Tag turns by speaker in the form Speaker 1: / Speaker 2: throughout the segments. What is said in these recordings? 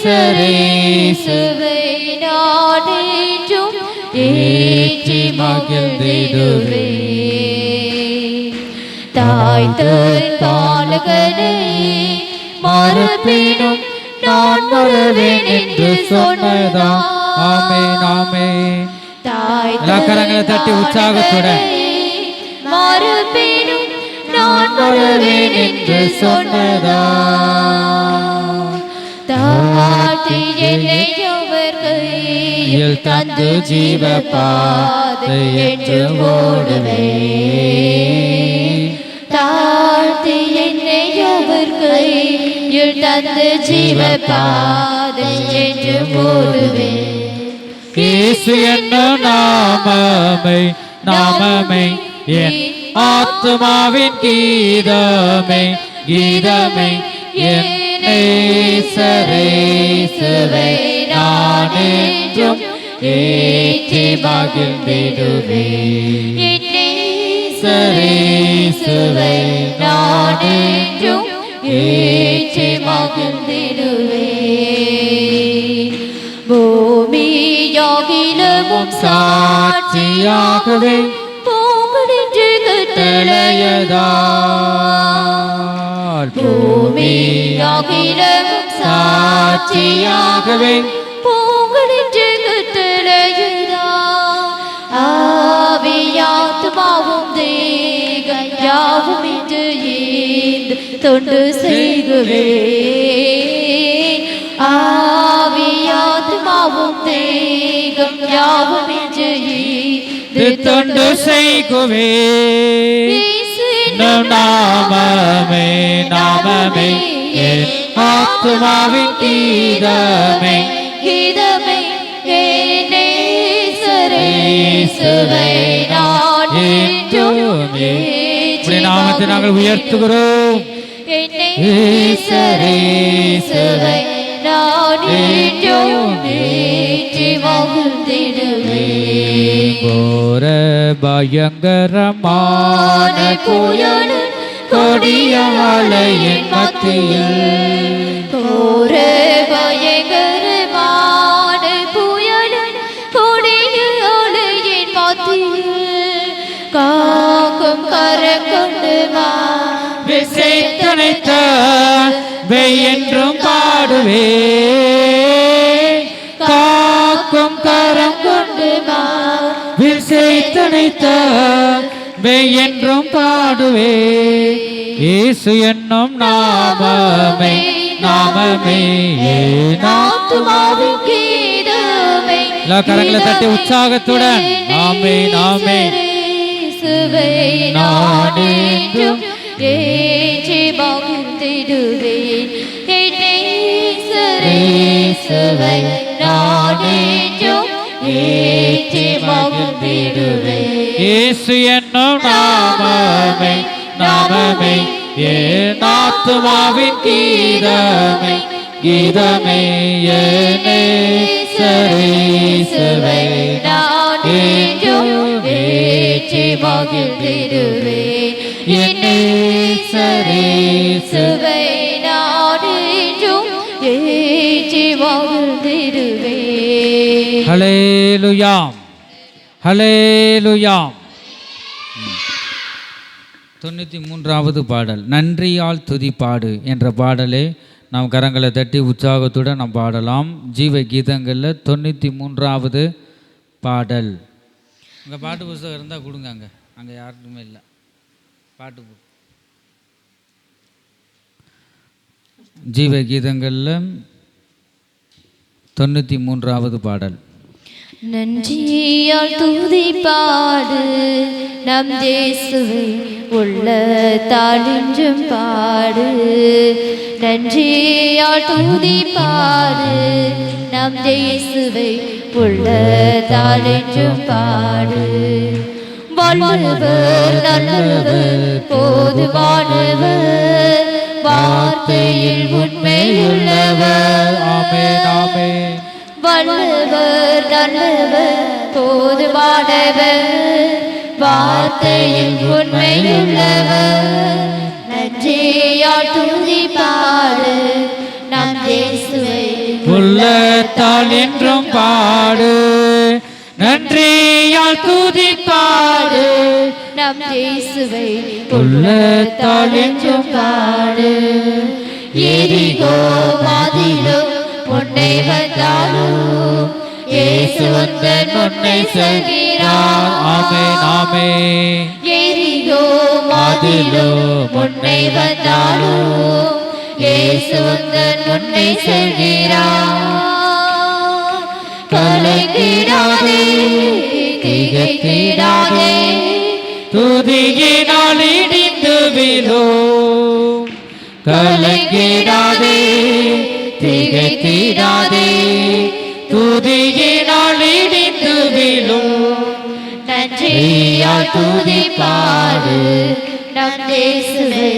Speaker 1: நேசரேசுவை நாடென்றும் ஏற்றி மகிழ்ந்திடுவே. தாய் தன் பாலகனை மறப்பினும் நான் மறவேன் என்று சொன்னதா.
Speaker 2: ஆமென் ஆமென்.
Speaker 1: தாய்
Speaker 2: கரங்களை தட்டி உற்சாகத்துடன்
Speaker 1: மறப்பினும் நான் மறவேன் என்று சொன்னதா. தாட்டி என்னை அவர் கையில் தந்து ஜீவ பாதை என்று ஓடுவே. தாட்டி என்னை அவர் கையில் தந்து ஜீவ பாதை என்று ஓடுவே.
Speaker 2: இயேசு என்னும் நாமமே நாமமே என் ஆத்துமாவின் கீதமே கீதமே. என் நேசரேசுவை நானென்றும் ஏற்றி மகிழ்ந்திடுவே.
Speaker 1: என் நேசரேசுவை நானென்றும் ஏற்றி மகிழ்ந்திடுவே. பூமியாகிலும்
Speaker 2: சாட்சியாகவே
Speaker 1: போங்கடென்று கட்டளையதால். பூமியாகிலும்
Speaker 2: சாட்சியாகவே
Speaker 1: போங்கடென்று கட்டளையதால். ஆவியாத்மாவும் தேகம் யாவும் என்று ஏந்து தொண்டு செய்குவே. ஆவியாத்மாவும் தேகம் யாவும் என்று ஏந்து
Speaker 2: தொண்டு செய்குவே. நாமமே நாமமே என் ஆத்துமாவின் கீதமே
Speaker 1: கீதமே. என் நேசரேசுவை நானென்றும் ஏற்றி
Speaker 2: நாமத்தை நாங்கள் உயர்த்துகிறோம்.
Speaker 1: என் நேசரேசுவை நானென்றும் ஏற்றி மகிழ்ந்திடுவே.
Speaker 2: கோர பயங்கரமான
Speaker 1: புயல்
Speaker 2: கொடிய அலையின் மத்தியில்
Speaker 1: கோர பயங்கரமான புயல் கொடிய அலையின் மத்தியில் காக்கும் கரங்கொண்டு
Speaker 2: விசைத்தனைத்த வெய்யென்றும் பாடுவே. காக்கும் கரம் கொண்டு விசைத்தனைத்த வெய்யென்றும் பாடுவே. இயேசு என்னும் நாமமே நாமமே என்
Speaker 1: ஆத்துமாவின் கீதமே.
Speaker 2: கரங்களை தட்டி உற்சாகத்துடன் ஆமென் ஆமென்.
Speaker 1: நேசரேசுவை நானென்றும் ஏற்றி மகிழ்ந்திடுவேன். என் நேசரேசுவை நானென்றும் ஏற்றி மகிழ்ந்திடுவேன்.
Speaker 2: இயேசு என்னும் நாமமே நாமமே என் ஆத்துமாவின் கீதமே கீதமே. என் நேசரேசுவை
Speaker 1: நானென்றும் ஏற்றி மகிழ்ந்திடுவேன். என் நேசரேசுவை நானென்றும் ஏற்றி மகிழ்ந்திடுவேன்.
Speaker 2: ஹல்லேலூயா ஹல்லேலூயா. 93வது பாடல் நன்றியால் துதிப்பாடு என்ற பாடலை நாம் கரங்களை தட்டி உற்சாகத்துடன் நாம் பாடலாம். ஜீவ கீதங்களில் 93வது பாடல். உங்கள் பாட்டு புஸ்தகம் இருந்தால் கொடுங்க. அங்கே யாருக்குமே இல்லை பாட்டு. ஜீவ கீதங்களில் 93வது பாடல்.
Speaker 1: நன்றியால் துதிப்பாடு நம் இயேசுவை உள்ளத்தால் என்றும் பாடு. நன்றியால் துதிப்பாடு நம் இயேசுவை உள்ளத்தால் என்றும் பாடு. வல்லவர் நல்லவர் போதுமானவர் வார்த்தையில் உண்மையுள்ளவர்.
Speaker 2: ஆமென் ஆமென்.
Speaker 1: வல்லவர் நல்லவர் போதுமானவர் வார்த்தையில் உண்மையுள்ளவர். நன்றியால் துதிப்பாடு நம் இயேசு இயேசுவை
Speaker 2: உள்ளத்தால் என்றும் பாடு, நன்றியால் துதிப்பாடு,
Speaker 1: நம் இயேசுவை
Speaker 2: உள்ளத்தால் என்றும் பாடு.
Speaker 1: எரிகோ மாதிலும் முன்னே வந்தாலும் இயேசு உந்தன் முன்னே செல்கிறார்.
Speaker 2: ஆமென் ஆமென்.
Speaker 1: எரிகோ மாதிலும் முன்னே வந்தாலும் இயேசு உந்தன் முன்னே செல்கிறார். கலங்கிடாதே திகைத்திடாதே,
Speaker 2: துதியினால் இடிந்து விழும். கலங்கிடாதே திகைத்திடாதே, துதியினால் இடிந்து விழும்.
Speaker 1: நன்றியால் துதிப்பாடு, நம் இயேசுவை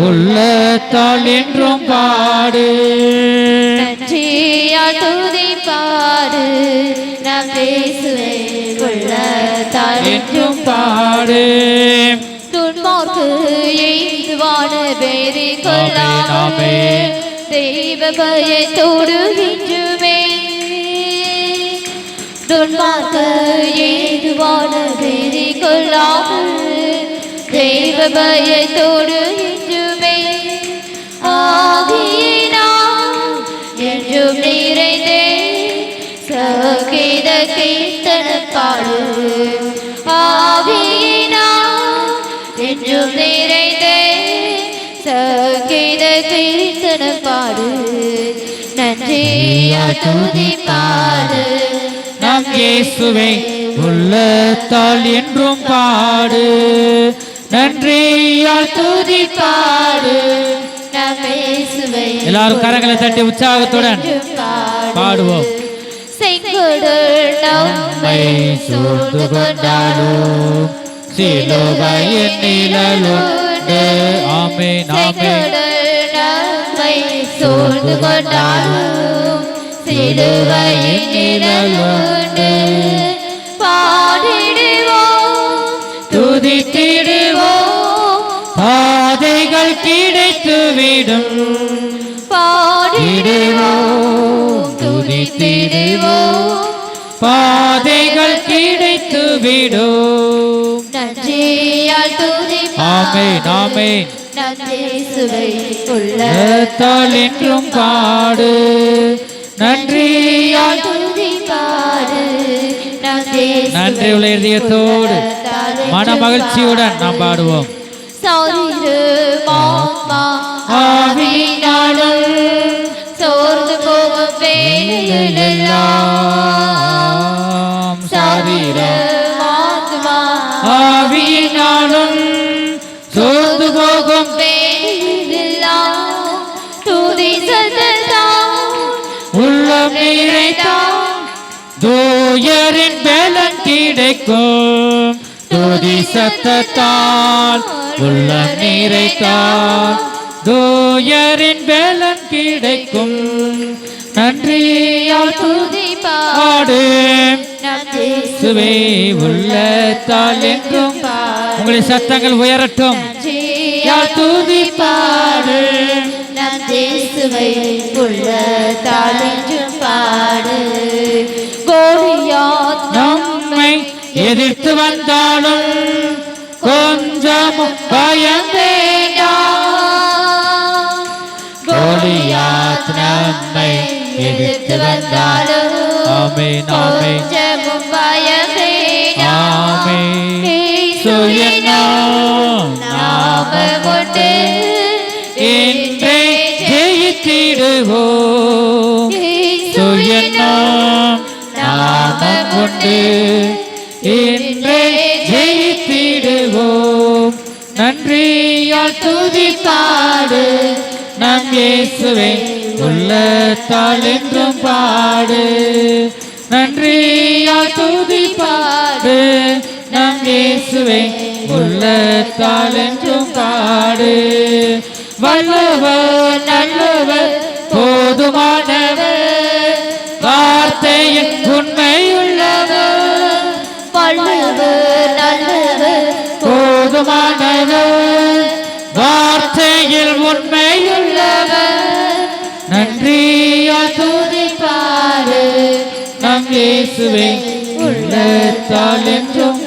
Speaker 2: உள்ளத்தால் என்றும் பாடு.
Speaker 1: நன்றியால் துதிப்பாடு, நம் இயேசுவை உள்ளத்தால்
Speaker 2: என்றும் பாடு.
Speaker 1: துன்மார்க்கு எய்துவான பேரை கொள்ளாமே, தெய்வ பயத்தோடு இன்றுமே. துன்மார்க்கு எய்துவான பேரை கொள்ளாமல், தெய்வ பயத்தோடு இன்றுமே. ஆகியினால் என்றும் நிறைந்தே சகீத கீர்த்தனம் பாடு. ஆவியினால் என்றும் நிறைந்தே சகீத கீர்த்தனம் பாடு. நன்றியால் துதிப்பாடு,
Speaker 2: நம் இயேசுவை உள்ளத்தால் என்றும் பாடு, நன்றியால் துதிப்பாடு.
Speaker 1: நம் இயேசுவை
Speaker 2: எல்லாரும் கரங்களை தட்டி உற்சாகத்துடன் பாடுவோம்.
Speaker 1: செங்கடல் நம்மை சூழ்ந்து கொண்டாலும்
Speaker 2: சிலுவையின் நிழலுண்டு. ஆமென் ஆமென்.
Speaker 1: செங்கடல் நம்மை சூழ்ந்து கொண்டாலும் சிலுவையின் நிழலுண்டு. பாடிடுவோம்
Speaker 2: துதித்திடுவோம், பாதைகள் கிடைத்துவிடும்.
Speaker 1: பாடிடுவோம்
Speaker 2: துதித்திடுவோம், பாதைகள் கிடைத்துவிடும்.
Speaker 1: நன்றியால் துதிப்பாடு,
Speaker 2: ஆமென் ஆமென்.
Speaker 1: நம் இயேசுவை
Speaker 2: உள்ளத்தால் என்றும் பாடு, நன்றியால்
Speaker 1: துதிப்பாடு. நம்
Speaker 2: நன்றி உள்ள இதயத்தோடு மன மகிழ்ச்சியுடன் நாம் பாடுவோம்.
Speaker 1: சௌரிரமாமா ஆவியினாலும் சோர்ந்து போகும் வேளையிலெல்லாம், சரீரமாத்மா
Speaker 2: ஆவியினாலும் சோர்ந்து போகும்
Speaker 1: வேளையிலெல்லாம் துதி சத்தத்தால்
Speaker 2: உள்ளம் நிறைத்தால் தூயரின் பலன் கிடைக்கும். துதி சத்தத்தால் உள்ளம் நிறைத்தால் தூயரின் பலன் கிடைக்கும். நன்றியால் துதிப்பாடு,
Speaker 1: நம் இயேசுவை
Speaker 2: சுவே உள்ளத்தால் என்றும் உங்களுடைய சத்தங்கள் உயரட்டும். யார் துதிப்பாடு,
Speaker 1: நம் இயேசுவை உள்ளத்தால் என்றும் பாடு. கோலியாத்
Speaker 2: நம்மை எதிர்த்து வந்தாலும் கொஞ்சமும் பயம் வேண்டாம். கோலியாத் நம்மை எதிர்த்து வந்தாலும் ஆமென் ஆமென்
Speaker 1: கொஞ்சமும் பயம் வேண்டாம்.
Speaker 2: ஆமென்.
Speaker 1: இயேசுவின் நாமம் கொண்டு
Speaker 2: என்றே ஜெயித்திடுவோம்.
Speaker 1: இயேசுவின்
Speaker 2: நாமம் கொண்டு என்றே ஜெயித்திடுவோம். நன்றியால் துதிப்பாடு, நம் இயேசுவை உள்ளத்தால் என்றும் பாடு. நன்றியால் துதிப்பாடு, நம் இயேசுவை உள்ளத்தால் என்றும் பாடு. வல்லவர் நல்லவர் போதுமானவர், வார்த்தையின் உண்மையுள்ளவர்.
Speaker 1: வல்லவர் நல்லவர்
Speaker 2: போதுமானவர், வார்த்தையில் உண்மையுள்ளவர். நன்றியால் இயேசுவே உள்ளத்தால் என்றும்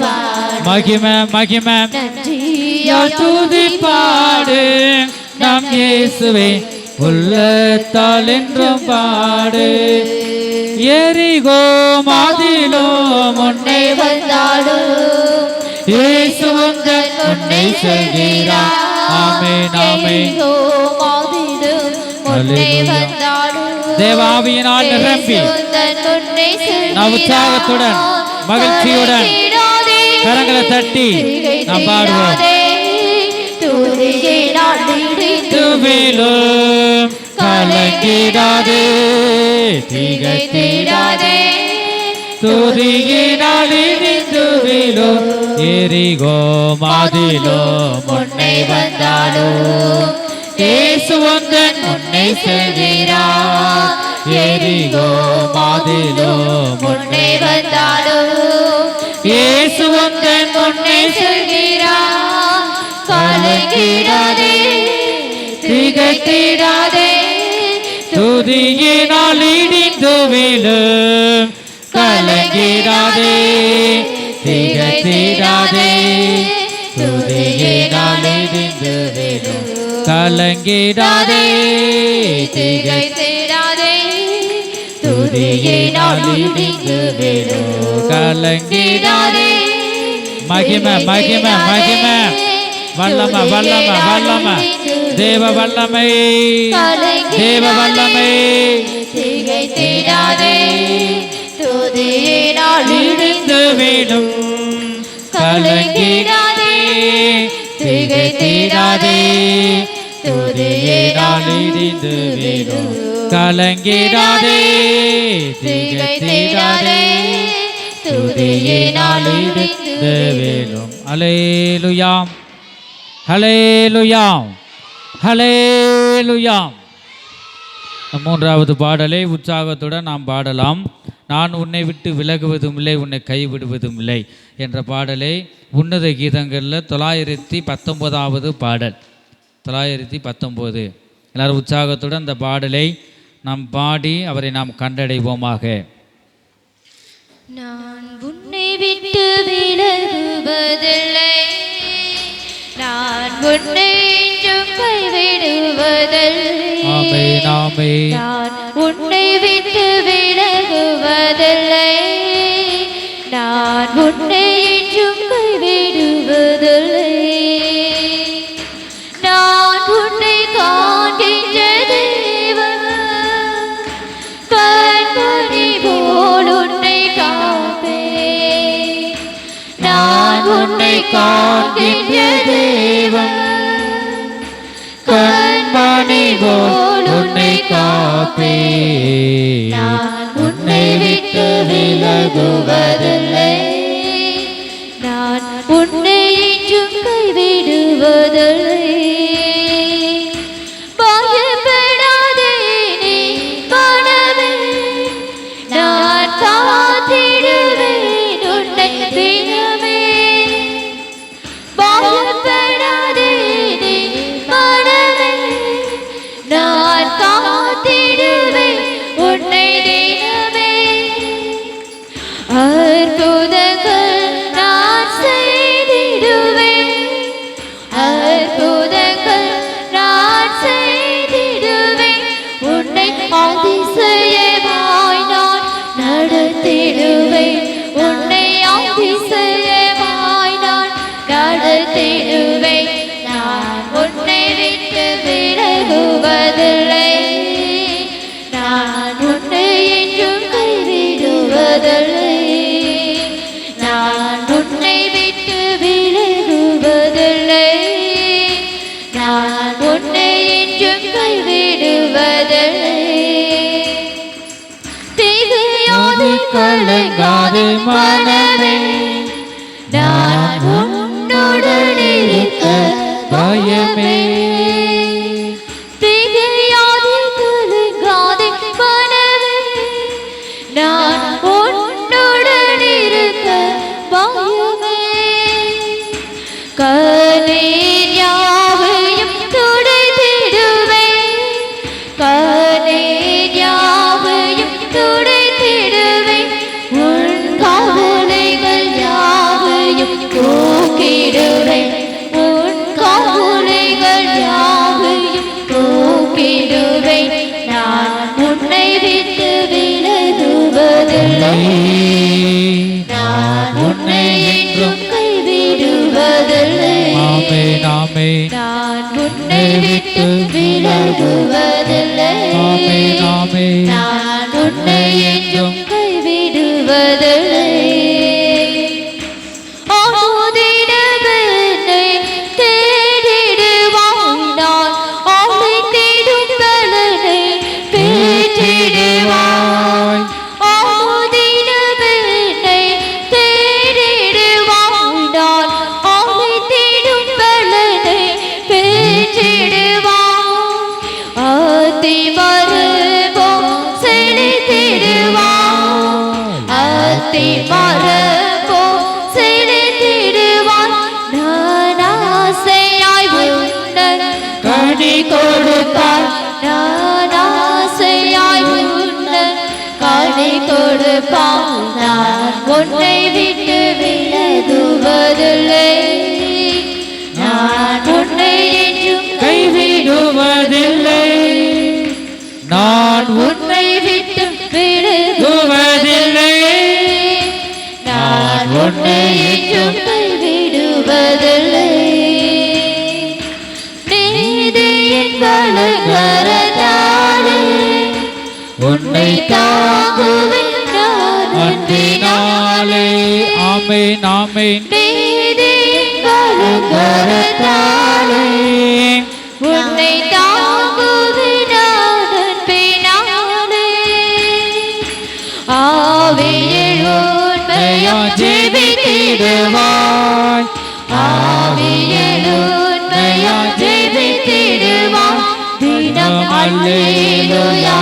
Speaker 2: மகிமை மகிமை
Speaker 1: நன்றியால்
Speaker 2: துதி பாடு நம் இயேசுவே உள்ளத்தால் என்றும் பாடு எரிகோ மாதிலோ முன்னே
Speaker 1: வந்தாலும்
Speaker 2: இயேசு உந்தன் முன்னே செல்கிறார் ஆமென் ஆமென் தேவாவியினால் நிரம்பி நாம் உற்சாகத்துடன் மகிழ்ச்சியுடன் கரங்களை தட்டி நாம் பாடுவோம் துவிலும் கலங்கிடாதே திகைத்திடாதே துதியினால் இடிந்துவிலோ எரிகோ மாதிலோ முன்னே வந்தாலும் இயேசு உந்தன் முன்னே செல்கிறார் எரிகோ மாதிலோ முன்னே வந்தாலும் இயேசு உந்தன் முன்னே செல்கிறார் கலங்கிடாதே திகைத்திடாதே துதியினால் இடிந்துவிலும் கலங்கிடாதே திகைத்திடாதே துதியினால் இடிந்துவிலும் கலங்கிடாதே திகைத்திடாதே துதியினால் இடிந்துவிலும் கலங்கிடாதே மகிமை மகிமை மகிமை வல்லமை வல்லமை வல்லமை தேவ வல்லமை தேவ வல்லமை திகைத்திடாதே துதியினால் இடிந்துவிலும் கலங்கிடாதே திகைத்திடாதே துதியினால் இடிந்துவிலும் கலங்கிடாதே திகைத்திடாதே துதியினால் இடிந்துவிலும் அல்லேலூயா ஹல்லேலூயா ஹல்லேலூயா. மூன்றாவது பாடலை உற்சாகத்துடன் நாம் பாடலாம். நான் உன்னை விட்டு விலகுவதும் இல்லை உன்னை கைவிடுவதும் இல்லை என்ற பாடலை உன்னத கீதங்களில் 919வது பாடல் 919. எல்லாரும் உற்சாகத்துடன் அந்த பாடலை நாம் பாடி அவரை நாம் கண்டடைவோமாக.
Speaker 1: நான் உன்னை விட்டு விலகுவதில்லை நான் உன்னை என்றும் கைவிடுவதில்லை
Speaker 2: ஆமென் ஆமென்.
Speaker 1: நான் உன்னை விட்டு விலகுவதில்லை நான் உன்னை என்றும் கைவிடுவதில்லை நான் உன்னை காண்கின்ற தேவன் கண்மணி போல் உன்னை காப்பேன் நான் உன்னை காண்கின்ற தேவன் கண்மணி போல் உன்னை காப்பேன் நான் உன்னை விட்டு விலகுவதில்லை நான் உன்னை என்றும் கைவிடுவதில்லை பயப்படாதே நீ கனவே நான் காத்திடுவேன் உன்னை தினமே பயப்படாதே நீ கனவே நான் காத்திடுவேன் உன்னை தினமே அற்புதங்கள் நான் செய்திடுவேன் அற்புதங்கள் நான் செய்திடுவேன் உன்னை அதிசயமாய் நான் நடத்திடுவேன் உன்னை அதிசயமாய் நான் நடத்திடுவேன் நான் உன்னை விட்டு விலகுவதில்லை நான் உன்னை என்றும் கைவிடுவதில்லை நான் உன்னை விட்டு விலகுவதில்லை நான் உன்னை என்றும் கைவிடுவதில்லை திகையாதே கலங்காதே மனமே நான் உன்னுடன் இருக்க பயமே திகையாதே கலங்காதே மனமே நான் உன்னுடன் இருக்க பயமே கண்ணீர் யாவையும் துடைத்திடுவேன் கண்ணீர் யாவையும் துடைத்திடுவேன் கைவிடுவதில்லை நான் உன்னை என்றும் கைவிடுவதில்லை
Speaker 2: ஆமென் ஆமென்
Speaker 1: நான் உன்னை விட்டு விலகுவதில்லை
Speaker 2: ஆமென் ஆமென்
Speaker 1: நான் உன்னை என்றும் கைவிடுவதில்லை ஆதினவனை தேடிடுவாய் நான் அவனை தேடும் பலனை பெற்றிடுவாய் ஆதினவனை தேடிடுவாய் நான் அவனை தேடும் பலனை பெற்றிடுவாய் அத்திமரபோ செழித்திடுவாய் அத்திமரபோ செழித்திடுவாய் நான் ஆசையாய் உன்னை கனி கொடுப்பாய் நான் ஆசையாய் உன்னை கனி கொடுப்பாய் நான் உன்னை விட்டு விலகுவதில்லை நான் உன்னை என்றும்
Speaker 2: கைவிடுவதில்லை நான்
Speaker 1: உன்னை விட்டு விலகுவதில்லை நான் உன்னை என்றும் கைவிடுவதில்லை நீதியின் வலக்கரத்தாலே உன்னை தாங்குவேன் நான்
Speaker 2: அன்பினாலே ஆமென் ஆமென்
Speaker 1: நீதியின் வலக்கரத்தாலே உன்னை தாங்குவேன் நான் அன்பினாலே ஆவியில் உண்மையா ஜெபித்திடுவாய் ஆவியில் உண்மையா ஜெபித்திடுவாய் தினம் அல்லேலூயா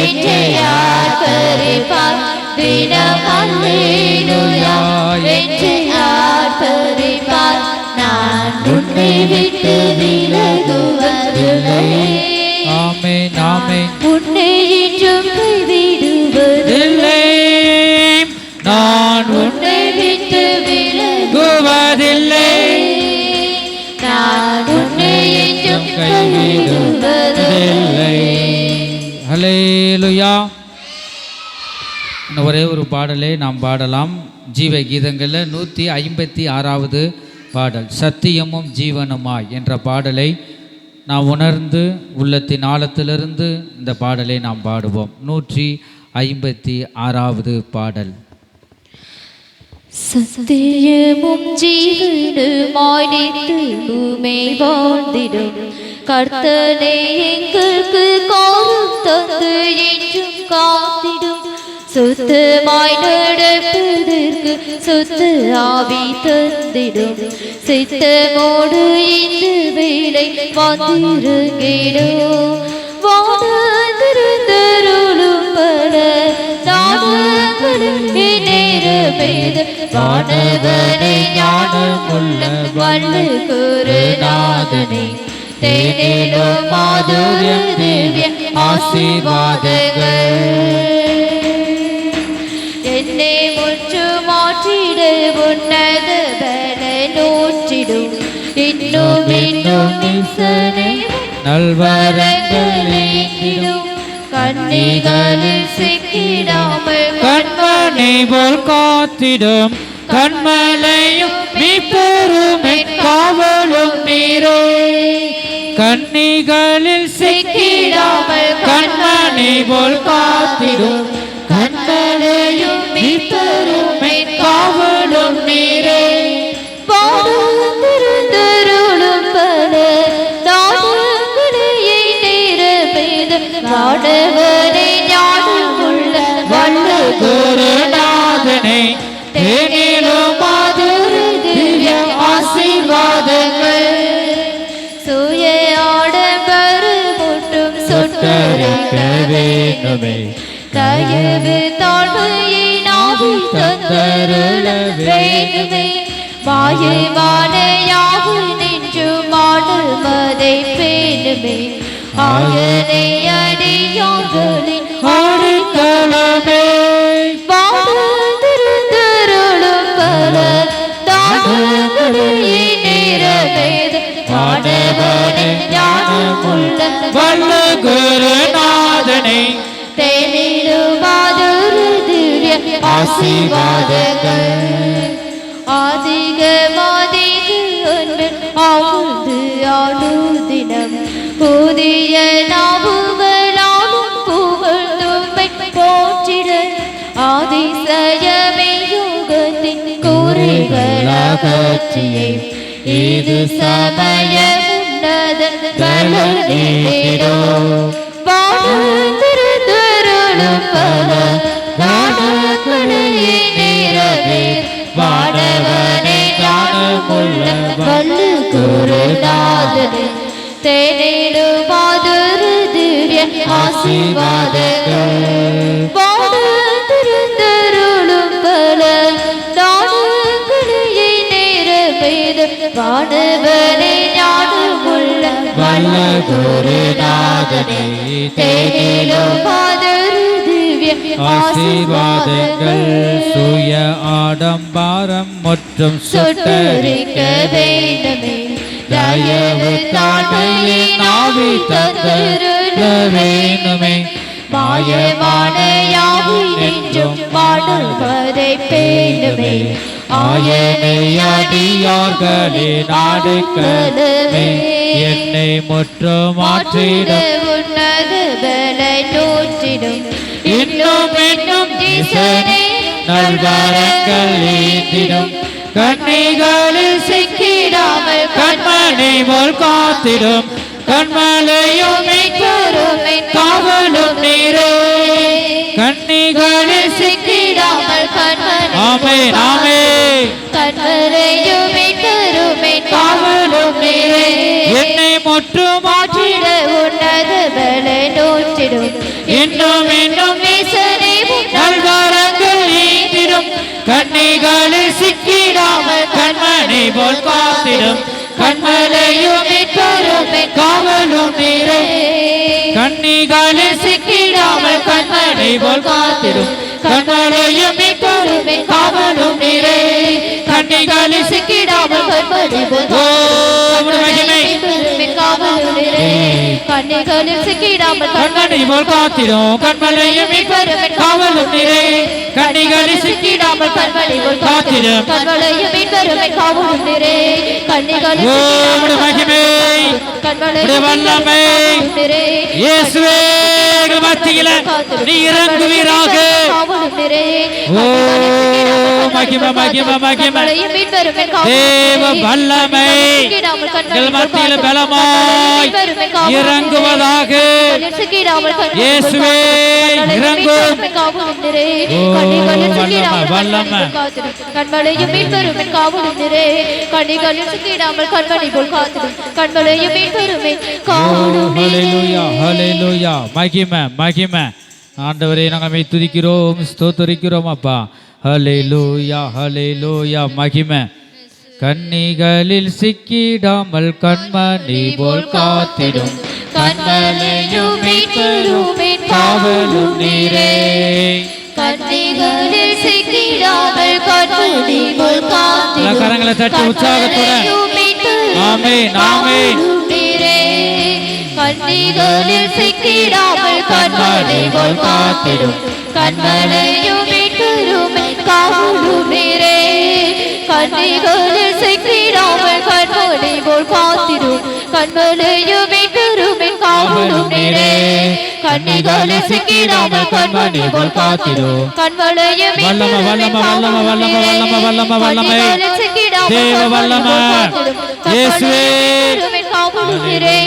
Speaker 1: என்றே ஆர்ப்பரிப்பார் தினம் அல்லேலூயா என்றே ஆர்ப்பரிப்பார் நான் உன்னை விட்டு விலகுவதில்லை
Speaker 2: ஆமென் ஆமென்
Speaker 1: உன்னை என்றும் கைவிடுவதில்லை
Speaker 2: நான்
Speaker 1: உன்னை விட்டு
Speaker 2: விலகுவதில்லை
Speaker 1: நான் உன்னை என்றும்
Speaker 2: கைவிடுவதில்லை ஹல்லேலூயா. இன்னும் ஒரே ஒரு பாடலை நாம் பாடலாம். ஜீவ கீதங்களில் 156வது பாடல் சத்தியமும் ஜீவனுமாய் என்ற பாடலை நாம் உணர்ந்து உள்ளத்தின் ஆழத்திலிருந்து இந்த பாடலை நாம் பாடுவோம். 156வது பாடல்.
Speaker 1: சத்தியமும் ஜீவனுமாய் நித்தியமே வாழ்ந்திடும் கர்த்தனை எங்களுக்கு காரும் தந்து என்றும் காத்திடும் சுத்தமாய் நடப்பதற்கு சுத்த ஆவி தந்திடும் சித்தமோடு இந்த வேளை வந்திருங்கிடும் வானந்திருந்தருளும் பல நாடங்களும் நேரமேத வானவனை ஞானமுள்ள வல்லு குருநாதனை தேனிலும் மாதுரியம் திவ்ய ஆசீர்வாதங்கள் என்னை முற்று மாற்றிட உன்னத பல நூற்றிடும் இன்னும் இன்னும் நிசனை நல்வரங்களேந்திடும் கண்ணிகளில் சிக்கிடாமல்
Speaker 2: கண்மணி போல் காத்திடும் கண்மலையும் மீட்பெருமை காவலும் நீரே கண்ணிகளில் சிக்கிடாமல் கண்மணி போல் காத்திடும் கண்மலையும் மீட்பெருமை காவலும் நீரே
Speaker 1: வானந்திருந்தருளும் பல நாடங்களையே நிரம்பித வானவனை ஞானமுள்ள வல்ல
Speaker 2: குருநாதனை தேனிலும் மாதுர திவ்ய ஆசீர்வாதங்கள்
Speaker 1: சுய ஆடம்பரமூட்டும் சொட்டரிக்க வேண்டுமே தயவு தாழ்மையை நாவி தந்தருள வேண்டுமே மாயமான யாவு நின்று மாடுமதை பேணுமே ஆயனை அடியார்களின்
Speaker 2: ஆடித்தளமே
Speaker 1: வாழ்ந்திருந்தருளும் பல தானங்களையே நிரவேத வானவனை ஞானமுள்ள
Speaker 2: வல்ல குருநாதனை
Speaker 1: தேனிலும் மாதுர திவ்ய
Speaker 2: ஆசீர்வாதங்கள்.
Speaker 1: அதிகமாதிக அன்பில் ஆழ்ந்து ஆளுதினம் புதிய நாவுகளாலும் புகழ்ந்தும்மை போற்றிட அதிசயமே யோகத்தின் கூறுகளாகற்றியே இது சமயம் உன்னத பலனேடோ வாழ்ந்திருந்தருளும் பல வானகளையே நேரவே வானவனே ஞானமுள்ள வல்லு குருநாதனே தேனிடுமாதொரு திவ்ய ஆசீர்வாதங்கள் வாழ்ந்திருந்தருளும் பல தானங்களையே நேரவேது வானவனே ஞானமுள்ள வல்ல குருநாதனே தேனிடுமாதொரு திவ்ய
Speaker 2: ஆசீர்வாதங்கள். சுய ஆடம்பாரம் மற்றும்
Speaker 1: சுட்டரிக்க வேண்டுமே தயவு தாழ்மையை நாவி தந்தருள
Speaker 2: வேணுமே.
Speaker 1: மாயமான யாவும் என்றும் வாழுவதை பேணுமே
Speaker 2: ஆயனை அடியார்களே நாடுகளே என்னை முற்றும் மாற்றிட
Speaker 1: உன்னத பலை நூற்றிடும்
Speaker 2: இன்னும் இன்னும் ஈசனே நல்வரங்கள் ஏந்திடும் கண்ணிகளில் சிக்கிடாமல் கண்மணி போல் காத்திடும் கண்மலையும்
Speaker 1: பெருமை
Speaker 2: காவலும் நீரே கண்ணிகளில்
Speaker 1: சிக்கிடாமல் கண்மணி
Speaker 2: ஆமே ஆமே
Speaker 1: கண்மலையும் பெருமை
Speaker 2: காவலும் நீரே என்னை முற்றும் மாற்றிட
Speaker 1: உன்னத பலை நூற்றிடும்
Speaker 2: இன்னும் இன்னும்
Speaker 1: ஈசனே
Speaker 2: நல்வரங்கள் ஏந்திடும் கண்ணிகளில் சிக்கிடாமல் கண்மணி போல் காத்திடும் கண்மலையும் பெருமை காவலும் நீரே கண்ணிகளில் சிக்கிடாமல் கண்மணி போல் காத்திடும் கண்மலையும் பெருமை காவலும் நீரே கண்ணிகளில் சிக்கிடாமல் கண்மணி போல் கண்ணிகளில் சிக்கிடாமல் கண்மணி போல் காத்திடும் கண்மலையும் பெருமை காவலும் நீரே கண்ணிகளில் சிக்கிடாமல் கண்மணி போல் காத்திடும்
Speaker 1: கண்மலையும் பெருமை காவலும் நீரே கண்ணிகளில்
Speaker 2: மகிமை வல்லமை இயேசுவே மத்தியில நீ இறங்குவீராக. ஓ மகிமை மகிமை மகிமை தேவ வல்லமை மத்தியில பலமாய் இறங்குவதாக. இயேசுவே இறங்கும். ஓ வல்லமை
Speaker 1: கண்மலையும் மீட்பெருமை காவலும் நிறை கண்ணிகளில் சிக்கிடாமல் கண்மணி போல் காத்திடும் கண்மலையும் மீட்பெருமை காவலும்
Speaker 2: ஹல்லேலூயா ஹல்லேலூயா. மகிமை மகிமை ஆண்டவரே நாங்கள் துதிக்கிறோம் ஸ்தோத்தரிக்கிறோம் அப்பா. ஹல்லேலூயா ஹல்லேலூயா. மகிமை கண்ணிகளில் சிக்கிடாமல் கண்மணி போல் காத்திடும்
Speaker 1: கண்மலையும் மீட்பெருமை
Speaker 2: காவலும் நீரே
Speaker 1: கண்ணிகளில் சிக்கிடாமல் கண்மணி போல் காத்திடும்
Speaker 2: கரங்களை தட்டி உற்சாகத்துடன் ஆமென் ஆமென்.
Speaker 1: கண்ணிகளில் சிக்கிடாமல் கண்மணி போல் காத்திடும் கண்மலையும் மீட்பெருமை காவலும் நீரே கண்ணிகளில் சிக்கிடாமல் கண்மணி போல் காத்திடும் கண்மலையும் மீட்பெருமை காவலும் நீரே கண்ணிகளில் சிக்கிடாமல் கண்மணி போல் காத்திடும் கண்மலையும்
Speaker 2: வல்லமை வல்லமை வல்லமை வல்லமை வல்லமை வல்லமை வல்லமை தேவ வல்லமை இயேசுவே
Speaker 1: காவலும் நீரே